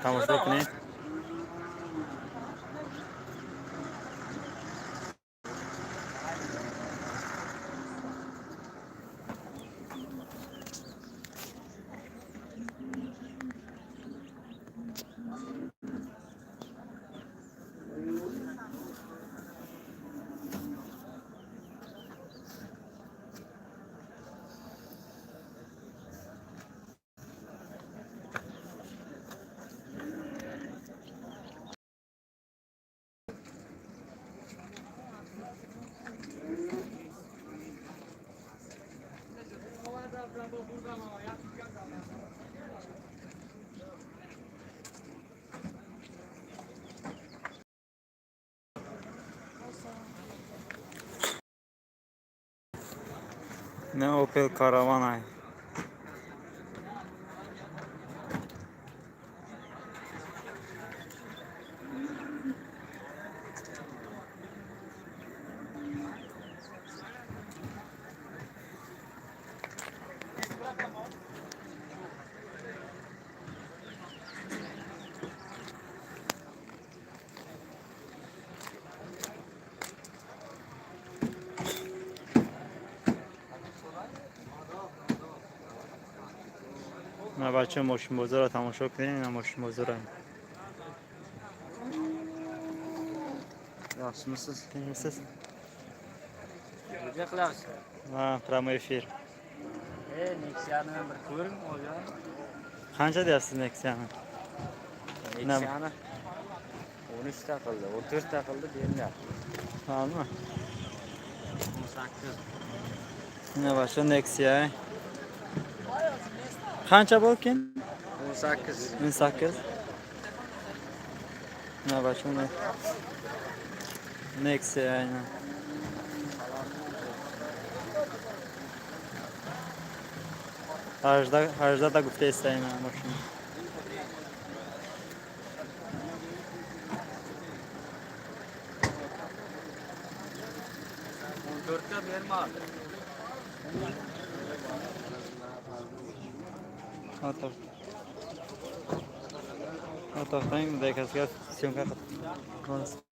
tomosha qiling. Ne Opel Caravana. من بچه ماشین بازار رو تماشا کنین. این ماشین بازار هم Yaxshimisiz? kimsiz? Nega qilyapsiz? Ha, pramo efir. Nexia'ni bir ko'ring, o'ylab. Qancha deyapsiz Nexia'ni? Nexia'ni 13 ta qildi, 14 ta qildi, beryapti. Tamam. 18. Ne başa Nexia. Qancha bo'lgan? 18. 18. Ne başa ne? Nexia aynen. Hajda da gufte isteyim ben maşını. Dörtte bermadi. Atar. Atar. Sen de kasga syomka qil.